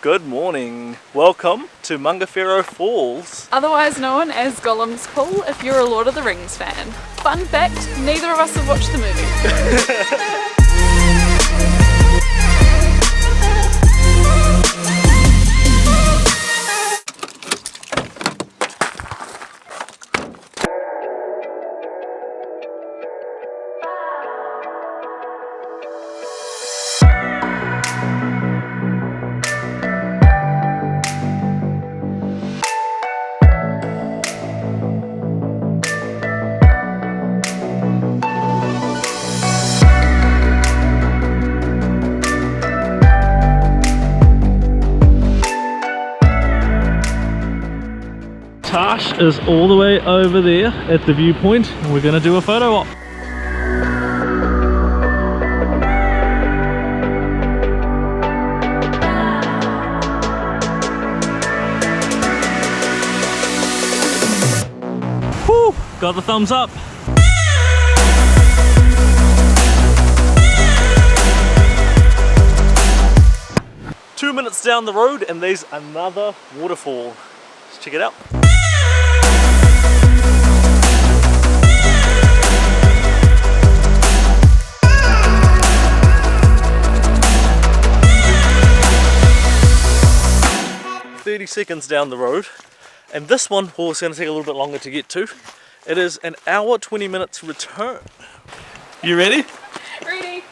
Good morning. Welcome to Mangawhero Falls. Otherwise known as Gollum's Pool if you're a Lord of the Rings fan. Fun fact, neither of us have watched the movie. Tash is all the way over there at the viewpoint and we're going to do a photo op. Woo! Got the thumbs up. Two minutes down the road and there's another waterfall. Let's check it out. 30 seconds down the road, and this one is going to take a little bit longer to get to. It is an hour 20 minutes return. You ready? Ready.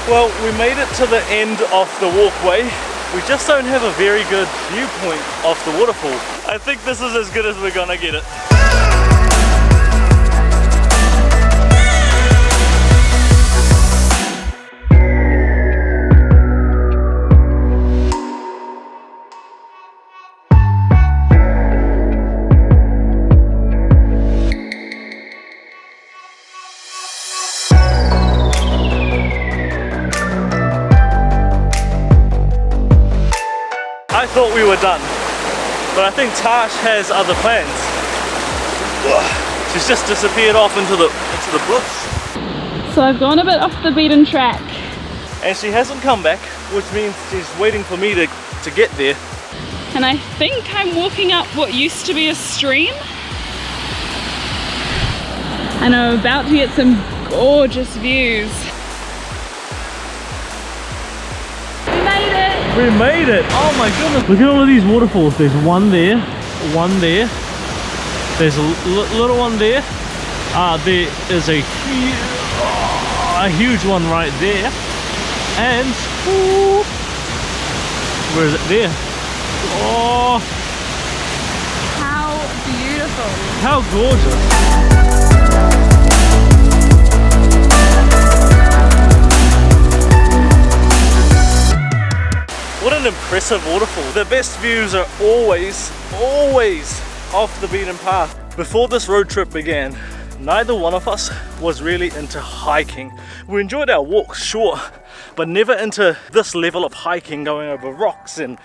Well, we made it to the end of the walkway. We just don't have a very good viewpoint of the waterfall. I think this is as good as we're gonna get it. I thought we were done, but I think Tash has other plans. She's just disappeared off into the bush. So I've gone a bit off the beaten track. And she hasn't come back, which means she's waiting for me to get there. And I think I'm walking up what used to be a stream. And I'm about to get some gorgeous views. We made it! Oh my goodness! Look at all of these waterfalls. There's one there, there's a little one there. There is a huge one right there. And, ooh, where is it? There. Oh! How beautiful! How gorgeous! What an impressive waterfall. The best views are always off the beaten path. Before this road trip began, neither one of us was really into hiking. We enjoyed our walks, sure, but never into this level of hiking, going over rocks and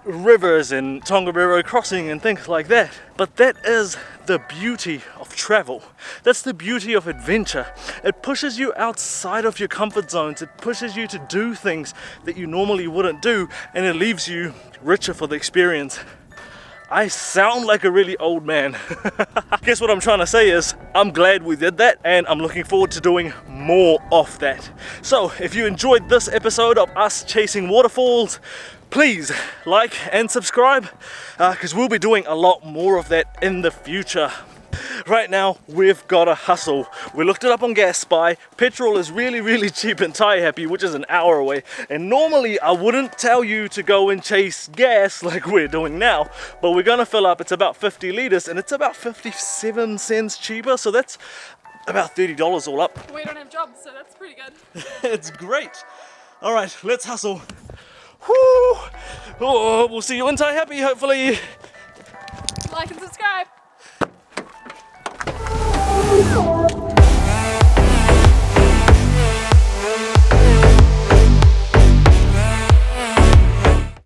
rivers and Tongariro crossing and things like that. But that is the beauty of travel. That's the beauty of adventure. It pushes you outside of your comfort zones. It pushes you to do things that you normally wouldn't do, and it leaves you richer for the experience. I sound like a really old man. Guess what I'm trying to say is I'm glad we did that, and I'm looking forward to doing more of that. So if you enjoyed this episode of us chasing waterfalls, please like and subscribe, because we'll be doing a lot more of that in the future. Right now, we've got to hustle. We looked it up on Gas Spy. Petrol is really, really cheap in Tai Happy, which is an hour away. And normally, I wouldn't tell you to go and chase gas like we're doing now. But we're gonna fill up, it's about 50 litres, and it's about 57 cents cheaper. So that's about $30 all up. We don't have jobs, so that's pretty good. It's great. All right, let's hustle. Woo! Oh, we'll see you in Tai Happy, hopefully.